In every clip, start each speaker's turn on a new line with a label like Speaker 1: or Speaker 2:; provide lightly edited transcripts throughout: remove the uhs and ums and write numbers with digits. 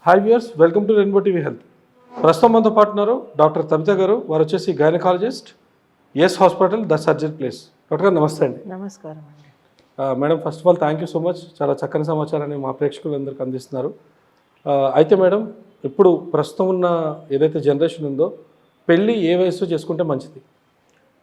Speaker 1: Hi viewers, welcome to Rainbow TV health. ప్రస్తుతం మనతో పాటు ఉన్నారు డాక్టర్ తబిత గారు. వారు వచ్చేసి gynaecologist, S hospital, the surgery place. Doctor గారు నమస్తే అండి.
Speaker 2: నమస్కారం అండి.
Speaker 1: Madam, first of all thank you so much. చాలా చక్కని సమాచారాన్ని మా ప్రేక్షకులందరికీ అందిస్తున్నారు. అయితే మేడం, ఇప్పుడు ప్రస్తుతం ఉన్న ఏదైతే జనరేషన్ ఉందో, పెళ్ళి ఏ వయసులో చేసుకుంటే మంచిది?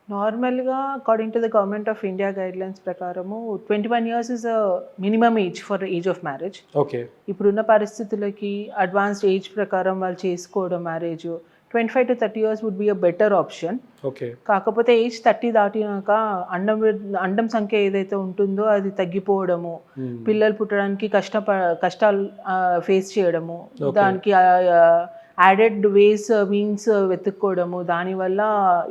Speaker 2: నార్మల్గా according to the government of India guidelines ప్రకారము 21 years is a minimum age for age of marriage.
Speaker 1: Okay.
Speaker 2: ఇప్పుడున్న పరిస్థితులకి అడ్వాన్స్డ్ ఏజ్ ప్రకారం వాళ్ళు చేసుకోవడం marriage 25 to 30 years would be a better option.
Speaker 1: Okay.
Speaker 2: కాకపోతే ఏజ్ 30 దాటినాక అండం సంఖ్య ఏదైతే ఉంటుందో అది తగ్గిపోవడము, పిల్లలు పుట్టడానికి కష్టాలు ఫేస్ చేయడము, దానికి యాడెడ్ మీన్స్ వెతుక్కోవడము, దానివల్ల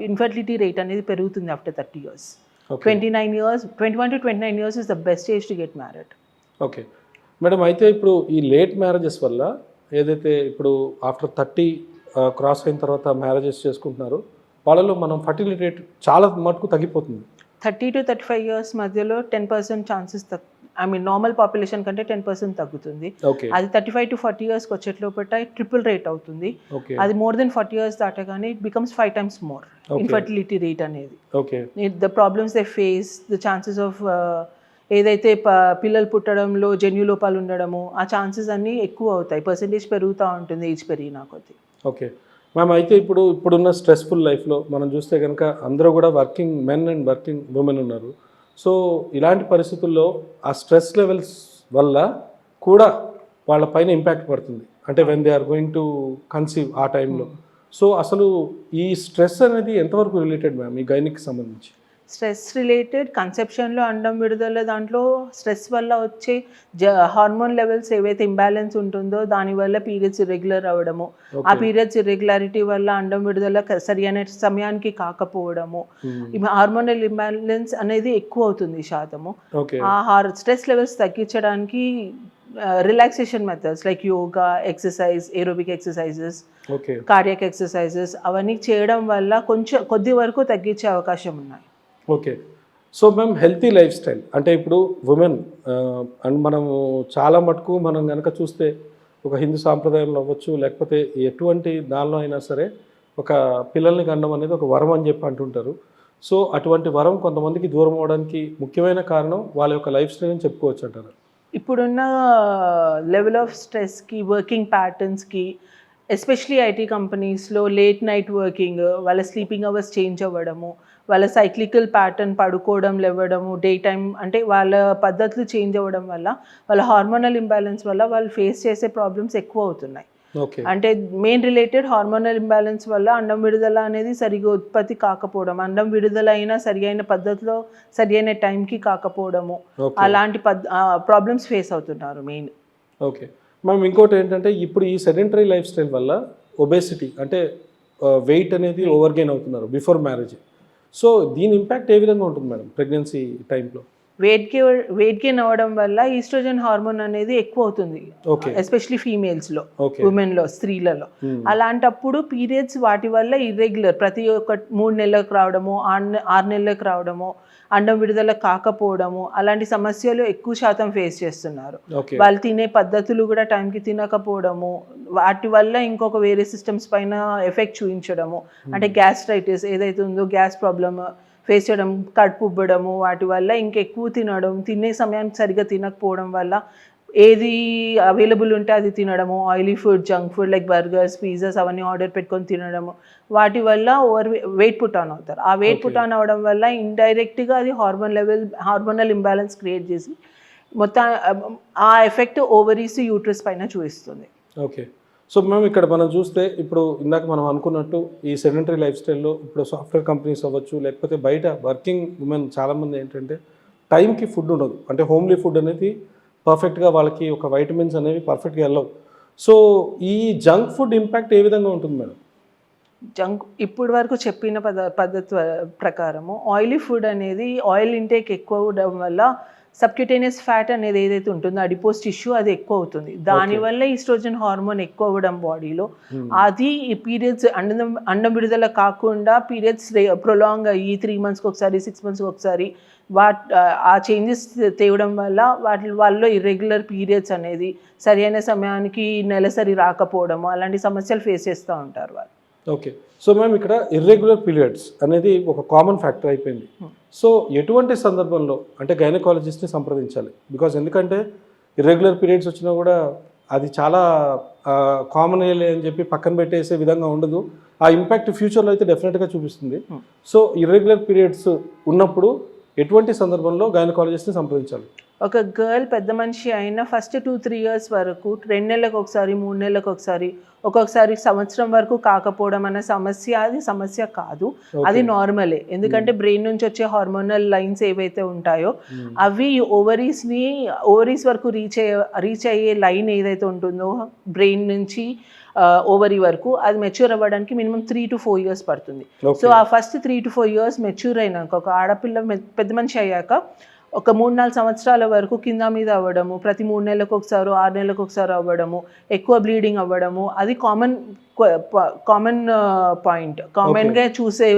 Speaker 2: ఇన్ఫర్టిలిటీ రేట్ అనేది పెరుగుతుంది after 30 years. 21 to 29 years is the best age to get married.
Speaker 1: Okay madam, అయితే ఇప్పుడు ఈ లేట్ మ్యారేజెస్ వల్ల ఏదైతే ఇప్పుడు ఆఫ్టర్ 30 క్రాస్ అయిన తర్వాత మ్యారేజెస్ చేసుకుంటున్నారు, వాళ్ళలో మనం ఫర్టిలిటీ రేట్ చాలా మటుకు తగ్గిపోతుంది.
Speaker 2: 30 to 35 years మధ్యలో 10% ఛాన్సెస్ నార్మల్ పాపులేషన్ కంటే 10% తగ్గుతుంది. అది 35 to 40 yearsకి వచ్చేట్లోపట ట్రిపుల్ రేట్ అవుతుంది. అది మోర్ దెన్ 40 years దాటగానే it becomes 5 times more infertility rate అనేది. The problems they face, the chances of ఏదైతే పిల్లలు పుట్టడంలో జన్యు లోపాలు ఉండడము, ఆ ఛాన్సెస్ అన్నీ ఎక్కువ అవుతాయి. పర్సంటేజ్ పెరుగుతూ ఉంటుంది ఏజ్ పెరిగినా కొద్దీ.
Speaker 1: ఓకే మ్యామ్, అయితే ఇప్పుడున్న స్ట్రెస్ఫుల్ లైఫ్లో మనం చూస్తే కనుక అందరూ కూడా working men and working women ఉన్నారు. సో ఇలాంటి పరిస్థితుల్లో ఆ స్ట్రెస్ లెవెల్స్ వల్ల కూడా వాళ్ళ పైన ఇంపాక్ట్ పడుతుంది. అంటే when they are going to conceive ఆ టైంలో. సో అసలు ఈ స్ట్రెస్ అనేది ఎంతవరకు రిలేటెడ్ మ్యామ్ ఈ గైనిక్కి సంబంధించి?
Speaker 2: స్ట్రెస్ రిలేటెడ్ కన్సెప్షన్లో అండం విడుదల దాంట్లో స్ట్రెస్ వల్ల వచ్చే హార్మోన్ లెవెల్స్ ఏవైతే ఇంబ్యాలెన్స్ ఉంటుందో దానివల్ల పీరియడ్స్ ఇర్రెగ్యులర్ అవ్వడము, ఆ పీరియడ్స్ ఇర్రెగ్యులారిటీ వల్ల అండం విడుదల సరైన సమయానికి కాకపోవడము, హార్మోనల్ ఇంబ్యాలెన్స్ అనేది ఎక్కువ అవుతుంది శాతము. ఆ స్ట్రెస్ లెవెల్స్ తగ్గించడానికి relaxation methods like yoga, exercise, aerobic exercises, cardiac exercises అవన్నీ చేయడం వల్ల కొద్ది వరకు తగ్గించే అవకాశం ఉన్నాయి.
Speaker 1: Okay. So ma'am, healthy life style అంటే ఇప్పుడు ఉమెన్ అండ్ మనము చాలా మటుకు మనం కనుక చూస్తే ఒక హిందూ సాంప్రదాయంలో అవ్వచ్చు, లేకపోతే ఎటువంటి దానిలో అయినా సరే ఒక పిల్లల్ని కనడం అనేది ఒక వరం అని చెప్పి అంటుంటారు. సో అటువంటి వరం కొంతమందికి దూరం అవడానికి ముఖ్యమైన కారణం వాళ్ళ యొక్క లైఫ్ స్టైల్ అని చెప్పుకోవచ్చు అంటారు.
Speaker 2: ఇప్పుడున్న లెవెల్ ఆఫ్ స్ట్రెస్కి, వర్కింగ్ ప్యాటర్న్స్కి, ఎస్పెషలీ ఐటీ కంపెనీస్లో లేట్ నైట్ వర్కింగ్, వాళ్ళ స్లీపింగ్ అవర్స్ చేంజ్ అవ్వడము, వాళ్ళ సైక్లికల్ ప్యాటర్న్ పడుకోవడం లేవడము, డే టైం అంటే వాళ్ళ పద్ధతులు చేంజ్ అవ్వడం వల్ల, వాళ్ళ హార్మోనల్ ఇంబ్యాలెన్స్ వల్ల వాళ్ళు ఫేస్ చేసే ప్రాబ్లమ్స్ ఎక్కువ అవుతున్నాయి. అంటే మెయిన్ రిలేటెడ్ హార్మోనల్ ఇంబ్యాలెన్స్ వల్ల అండం విడుదల అనేది సరిగా ఉత్పత్తి కాకపోవడం, అండం విడుదల అయినా సరి అయిన పద్ధతిలో సరి అయిన టైంకి కాకపోవడము, అలాంటి ప్రాబ్లమ్స్ ఫేస్ అవుతున్నారు మెయిన్.
Speaker 1: ఓకే మ్యామ్, ఇంకోటి ఏంటంటే ఇప్పుడు ఈ సెడెంటరీ లైఫ్ స్టైల్ వల్ల ఒబేసిటీ అంటే వెయిట్ అనేది ఓవర్ గెయిన్ అవుతున్నారు బిఫోర్ మ్యారేజ్. సో దీని ఇంపాక్ట్ ఏ విధంగా ఉంటుంది మేడం ప్రెగ్నెన్సీ టైంలో?
Speaker 2: వెయిట్ గెయిన్ అవ్వడం వల్ల ఈస్ట్రోజన్ హార్మోన్ అనేది ఎక్కువ అవుతుంది, ఎస్పెషలీ ఫీమేల్స్లో, ఉమెన్లో, స్త్రీలలో. అలాంటప్పుడు పీరియడ్స్ వాటి వల్ల ఇర్రెగ్యులర్ ప్రతి ఒక్క 3 నెలలకు రావడము, 6 నెలలకు రావడము, అండం విడుదల కాకపోవడము, అలాంటి సమస్యలు ఎక్కువ శాతం ఫేస్ చేస్తున్నారు. వాళ్ళు తినే పద్ధతులు కూడా టైంకి తినకపోవడము, వాటి వల్ల ఇంకొక వేరే సిస్టమ్స్ పైన ఎఫెక్ట్ చూపించడము, అంటే గ్యాస్ట్రైటిస్ ఏదైతే ఉందో గ్యాస్ ప్రాబ్లమ్ ఫేస్ చేయడం, కడుపు ఉబ్బడము, వాటి వల్ల ఇంకెక్కువ తినడం, తినే సమయానికి సరిగ్గా తినకపోవడం వల్ల ఏది అవైలబుల్ ఉంటే అది తినడము, oily food, junk food like burgers, pizzas అవన్నీ ఆర్డర్ పెట్టుకొని తినడము, వాటి వల్ల వెయిట్ పుట్ ఆన్ అవుతారు. ఆ వెయిట్ పుట్ ఆన్ అవ్వడం వల్ల ఇండైరెక్ట్గా అది హార్మోనల్ ఇంబ్యాలెన్స్ క్రియేట్ చేసి మొత్తం ఆ ఎఫెక్ట్ ఓవరీస్, యూట్రస్ పైన చూపిస్తుంది.
Speaker 1: ఓకే. సో మేము ఇక్కడ మనం చూస్తే ఇప్పుడు ఇందాక మనం అనుకున్నట్టు ఈ సెడెంటరీ లైఫ్ స్టైల్లో ఇప్పుడు సాఫ్ట్వేర్ కంపెనీస్ అవ్వచ్చు, లేకపోతే బయట వర్కింగ్ ఉమెన్ చాలామంది ఏంటంటే టైంకి ఫుడ్ ఉండదు. అంటే హోమ్లీ ఫుడ్ అనేది పర్ఫెక్ట్గా వాళ్ళకి ఒక వైటమిన్స్ అనేవి పర్ఫెక్ట్గా వెళ్ళవు. సో ఈ జంక్ ఫుడ్ ఇంపాక్ట్ ఏ విధంగా ఉంటుంది మేడం?
Speaker 2: ఇప్పుడు వరకు చెప్పిన పద్ధతి ప్రకారము ఆయిలీ ఫుడ్ అనేది ఆయిల్ ఇంటేక్ ఎక్కువ అవడం వల్ల సబ్క్యూటేనియస్ ఫ్యాట్ అనేది ఏదైతే ఉంటుందో అడిపోస్ టిష్యూ అది ఎక్కువ అవుతుంది. దానివల్ల ఈస్ట్రోజన్ హార్మోన్ ఎక్కువ అవ్వడం బాడీలో అది ఈ పీరియడ్స్ అండం విడుదల కాకుండా పీరియడ్స్ ప్రొలాంగ్ అయ్యి 3 monthsకి ఒకసారి 6 monthsకి ఒకసారి ఆ చేంజెస్ తేవడం వల్ల వాళ్ళలో ఇర్రెగ్యులర్ పీరియడ్స్ అనేది సరైన సమయానికి నెలసరి రాకపోవడము అలాంటి సమస్యలు ఫేస్ చేస్తూ ఉంటారు వాళ్ళు.
Speaker 1: ఓకే. సో మ్యామ్ ఇక్కడ ఇర్రెగ్యులర్ పీరియడ్స్ అనేది ఒక కామన్ ఫ్యాక్టర్ అయిపోయింది. సో ఎటువంటి సందర్భంలో అంటే గైనకాలజిస్ట్ని సంప్రదించాలి? బికాజ్ ఎందుకంటే ఇర్రెగ్యులర్ పీరియడ్స్ వచ్చినా కూడా అది చాలా కామన్ అయ్యలే అని చెప్పి పక్కన పెట్టేసే విధంగా ఉండదు. ఆ ఇంపాక్ట్ ఫ్యూచర్లో అయితే డెఫినెట్గా చూపిస్తుంది. సో ఇర్రెగ్యులర్ పీరియడ్స్ ఉన్నప్పుడు ఎటువంటి సందర్భంలో గైనకాలజిస్ట్ని సంప్రదించాలి?
Speaker 2: ఒక గర్ల్ పెద్ద మనిషి అయినా ఫస్ట్ 2-3 years వరకు 2 నెలలకు ఒకసారి 3 నెలలకు ఒకసారి ఒక్కొక్కసారి సంవత్సరం వరకు కాకపోవడం అనే సమస్య అది సమస్య కాదు, అది నార్మలే. ఎందుకంటే బ్రెయిన్ నుంచి వచ్చే హార్మోనల్ లైన్స్ ఏవైతే ఉంటాయో అవి ఓవరీస్ వరకు రీచ్ అయ్యే లైన్ ఏదైతే ఉంటుందో బ్రెయిన్ నుంచి ఓవరీ వరకు అది మెచ్యూర్ అవ్వడానికి మినిమం 3 to 4 years పడుతుంది. సో ఆ ఫస్ట్ 3 to 4 years మెచ్యూర్ అయినాక ఒక ఆడపిల్ల పెద్ద మనిషి అయ్యాక ఒక 3-4 సంవత్సరాల వరకు కింద మీద అవ్వడము, ప్రతి 3 నెలలకు ఒకసారి 6 నెలలకు ఒకసారి అవ్వడము, ఎక్కువ బ్లీడింగ్ అవ్వడము అది కామన్ పాయింట్, కామన్గా చూసే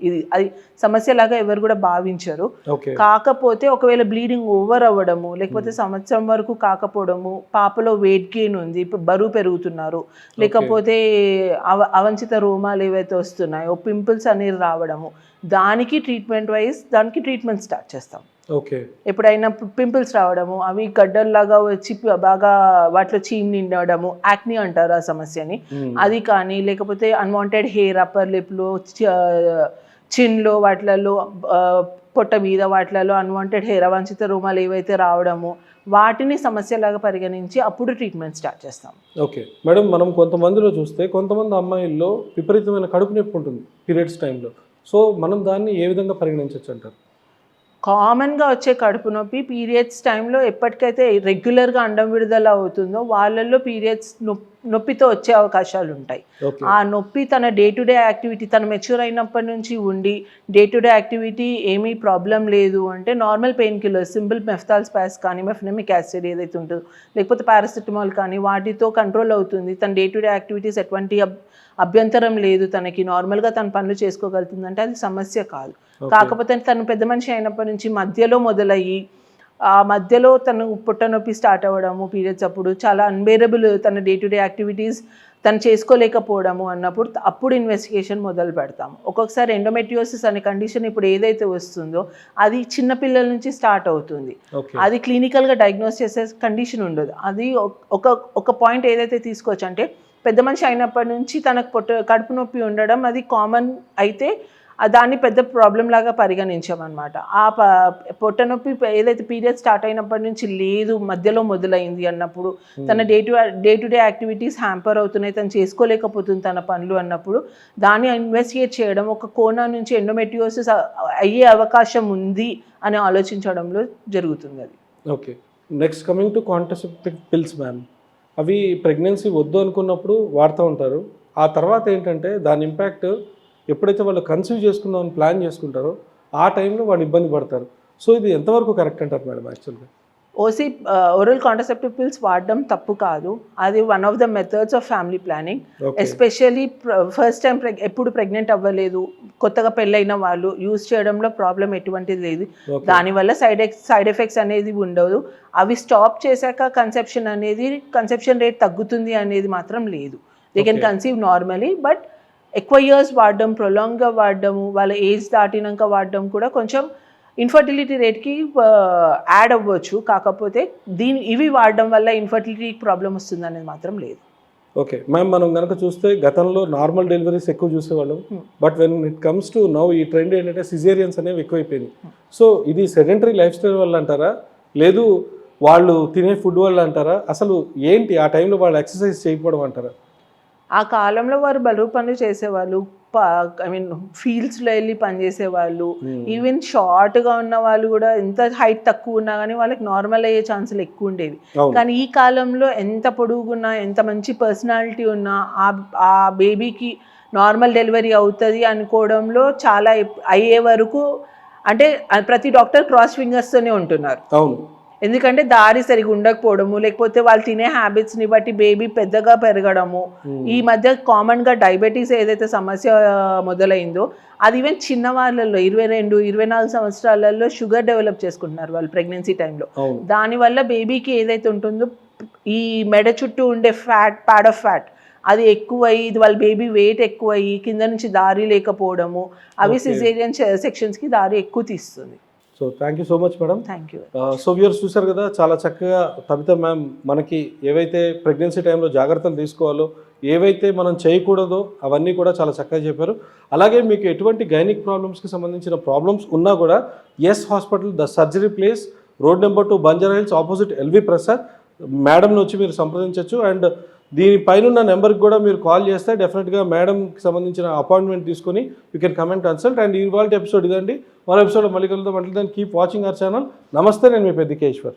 Speaker 2: ఇది, అది సమస్యలాగా ఎవరు కూడా భావించరు. కాకపోతే ఒకవేళ బ్లీడింగ్ ఓవర్ అవ్వడము లేకపోతే సంవత్సరం వరకు కాకపోవడము, పాపలో వెయిట్ గెయిన్ ఉంది, బరువు పెరుగుతున్నారు, లేకపోతే అవంచిత రోమాలు ఏవైతే వస్తున్నాయో పింపుల్స్ అనేది రావడము, దానికి ట్రీట్మెంట్ స్టార్ట్ చేస్తాం.
Speaker 1: ఓకే.
Speaker 2: ఎప్పుడైనా పింపుల్స్ రావడము అవి గడ్డల్లాగా వచ్చి బాగా వాటిలో చీమ్ నిండడము, యాక్ని అంటారు ఆ సమస్యని, అది కానీ లేకపోతే అన్వాంటెడ్ హెయిర్ అప్పర్ లిప్లో చిన్లో వాటిలలో పొట్ట మీద వాటిలలో అన్వాంటెడ్ హెయిర్ అవాంఛిత రోమాలు ఏవైతే రావడము వాటిని సమస్యలాగా పరిగణించి అప్పుడు ట్రీట్మెంట్ స్టార్ట్ చేస్తాం.
Speaker 1: ఓకే మేడం, మనం కొంతమందిలో చూస్తే కొంతమంది అమ్మాయిల్లో విపరీతమైన కడుపు నొప్పి ఉంటుంది పీరియడ్స్ టైంలో. సో మనం దాన్ని ఏ విధంగా పరిగణించవచ్చు అంటారు?
Speaker 2: కామన్గా వచ్చే కడుపు నొప్పి పీరియడ్స్ టైంలో ఎప్పటికైతే రెగ్యులర్గా అండం విడుదల అవుతుందో వాళ్ళల్లో పీరియడ్స్ నొప్పితో వచ్చే అవకాశాలు ఉంటాయి. ఆ నొప్పి తన డే టు డే యాక్టివిటీ తను మెచ్యూర్ అయినప్పటి నుంచి ఉండి డే టు డే యాక్టివిటీ ఏమీ ప్రాబ్లం లేదు అంటే నార్మల్ పెయిన్ కిల్లర్స్, సింపుల్ మెఫ్తాల్స్పాస్ కానీ మెఫ్నమిక్ యాసిడ్ ఏదైతే ఉంటుందో లేకపోతే పారాసిటమాల్ కానీ వాటితో కంట్రోల్ అవుతుంది. తన డే టు డే యాక్టివిటీస్ ఎటువంటి అభ్యంతరం లేదు, తనకి నార్మల్గా తన పనులు చేసుకోగలుగుతుందంటే అది సమస్య కాదు. కాకపోతే తను పెద్ద మనిషి అయినప్పటి నుంచి మధ్యలో మొదలయ్యి ఆ మధ్యలో తను పుట్ట నొప్పి స్టార్ట్ అవ్వడము పీరియడ్స్ అప్పుడు చాలా అన్బేరబుల్, తన డే టు డే యాక్టివిటీస్ తను చేసుకోలేకపోవడము అన్నప్పుడు అప్పుడు ఇన్వెస్టిగేషన్ మొదలు పెడతాము. ఒక్కొక్కసారి ఎండోమెట్రియోసిస్ అనే కండిషన్ ఇప్పుడు ఏదైతే వస్తుందో అది చిన్నపిల్లల నుంచి స్టార్ట్ అవుతుంది. అది క్లినికల్గా డయాగ్నోస్ చేసే కండిషన్ ఉండదు. అది ఒక పాయింట్ ఏదైతే తీసుకోవచ్చు అంటే పెద్ద మనిషి అయినప్పటి నుంచి తనకు కడుపు నొప్పి ఉండడం అది కామన్ అయితే దాన్ని పెద్ద ప్రాబ్లం లాగా పరిగణించామన్నమాట. ఆ పొట్ట నొప్పి ఏదైతే పీరియడ్ స్టార్ట్ అయినప్పటి నుంచి లేదు మధ్యలో మొదలైంది అన్నప్పుడు తన day to day activities hamper అవుతున్నాయి, తను చేసుకోలేకపోతుంది తన పనులు అన్నప్పుడు దాన్ని ఇన్వెస్టిగేట్ చేయడం, ఒక కోణం నుంచి ఎండోమెట్రియోసిస్ అయ్యే అవకాశం ఉంది అని ఆలోచించడంలో జరుగుతుంది అది.
Speaker 1: Okay. Next coming to contraceptive pills ma'am, అవి ప్రెగ్నెన్సీ వద్దు అనుకున్నప్పుడు వాడుతూ ఉంటారు. ఆ తర్వాత ఏంటంటే దాని ఇంపాక్ట్ ఎప్పుడైతే వాళ్ళు కన్సీవ్ చేసుకుందామని ప్లాన్ చేసుకుంటారో ఆ టైంలో వాళ్ళు ఇబ్బంది పడతారు. సో ఇది ఎంతవరకు కరెక్ట్ అంటారు మేడం? యాక్చువల్గా
Speaker 2: ఓరల్ కాంట్రసెప్టివ్ పిల్స్ వాడడం తప్పు కాదు, అది one of the methods of family planning. Especially first time ఎప్పుడు ప్రెగ్నెంట్ అవ్వలేదు, కొత్తగా పెళ్ళైన వాళ్ళు యూజ్ చేయడంలో ప్రాబ్లం ఎటువంటిది లేదు, దానివల్ల సైడ్ ఎఫెక్ట్స్ అనేది ఉండదు. అవి స్టాప్ చేశాక కన్సెప్షన్ రేట్ తగ్గుతుంది అనేది మాత్రం లేదు. They can conceive normally, but ఎక్కువ ఇయర్స్ వాడడం, ప్రొలాంగ్గా వాడడము, వాళ్ళ ఏజ్ దాటినాక వాడడం కూడా కొంచెం ఇన్ఫర్టిలిటీ రేట్కి యాడ్ అవ్వచ్చు. కాకపోతే ఇవి వాడడం వల్ల ఇన్ఫర్టిలిటీ ప్రాబ్లం వస్తుంది అనేది మాత్రం లేదు.
Speaker 1: ఓకే మ్యామ్, మనం కనుక చూస్తే గతంలో నార్మల్ డెలివరీస్ ఎక్కువ చూసేవాళ్ళం, but when it comes to now ఈ ట్రెండ్ ఏంటంటే సిజేరియన్స్ అనేవి ఎక్కువైపోయింది. సో ఇది సెడెంటరీ లైఫ్ స్టైల్ వల్ల అంటారా, లేదు వాళ్ళు తినే ఫుడ్ వల్ల అంటారా, అసలు ఏంటి ఆ టైంలో వాళ్ళు ఎక్సర్సైజ్ చేయకపోవడం అంటారా?
Speaker 2: ఆ కాలంలో వారు బరువు పనులు చేసేవాళ్ళు, ఫీల్డ్స్లో వెళ్ళి పనిచేసేవాళ్ళు, ఈవెన్ షార్ట్గా ఉన్న వాళ్ళు కూడా ఎంత హైట్ తక్కువ ఉన్నా కానీ వాళ్ళకి నార్మల్ అయ్యే ఛాన్సులు ఎక్కువ ఉండేవి. కానీ ఈ కాలంలో ఎంత పొడుగున్నా ఎంత మంచి పర్సనాలిటీ ఉన్నా ఆ బేబీకి నార్మల్ డెలివరీ అవుతుంది అనుకోవడంలో చాలా అయ్యే వరకు అంటే ప్రతి డాక్టర్ క్రాస్ ఫింగర్స్తోనే ఉంటున్నారు.
Speaker 1: అవును,
Speaker 2: ఎందుకంటే దారి సరిగా ఉండకపోవడము, లేకపోతే వాళ్ళు తినే హ్యాబిట్స్ని బట్టి బేబీ పెద్దగా పెరగడము. ఈ మధ్య కామన్గా డయాబెటీస్ ఏదైతే సమస్య మొదలైందో అది ఈవెన్ చిన్న వాళ్ళల్లో 22-24 సంవత్సరాలలో షుగర్ డెవలప్ చేసుకుంటున్నారు వాళ్ళు ప్రెగ్నెన్సీ టైంలో. దానివల్ల బేబీకి ఏదైతే ఉంటుందో ఈ మెడ చుట్టూ ఉండే ప్యాడ్ ఆఫ్ ఫ్యాట్ అది ఎక్కువయ్యి, ఇది వాళ్ళ బేబీ వెయిట్ ఎక్కువయ్యి కింద నుంచి దారి లేకపోవడము, అవి సిజేరియన్ సెక్షన్స్కి దారి ఎక్కువ తీస్తుంది.
Speaker 1: So thank you so much madam.
Speaker 2: Thank you.
Speaker 1: So viewers చూసారు కదా, చాలా చక్కగా కవిత మ్యామ్ మనకి ఏవైతే ప్రెగ్నెన్సీ టైంలో జాగ్రత్తలు తీసుకోవాలో, ఏవైతే మనం చేయకూడదో అవన్నీ కూడా చాలా చక్కగా చెప్పారు. అలాగే మీకు ఎటువంటి గైనిక్ ప్రాబ్లమ్స్కి సంబంధించిన ప్రాబ్లమ్స్ ఉన్నా కూడా S hospital, the surgery place, road number 2, Banjara Hills, opposite L V Prasad. మేడంని వచ్చి మీరు సంప్రదించవచ్చు. అండ్ దీనిపైన నెంబర్కి కూడా మీరు కాల్ చేస్తే డెఫినెట్గా మేడంకి సంబంధించిన అపాయింట్మెంట్ తీసుకొని you can come and consult. And ఇవాళ ఎపిసోడ్ ఇదండి. మరో ఎపిసోడ్ మళ్ళీ కలుద్దాం. అంటే కీప్ వాచింగ్ అవర్ ఛానల్. నమస్తే, నేను మీ పెద్దికేశ్వర్.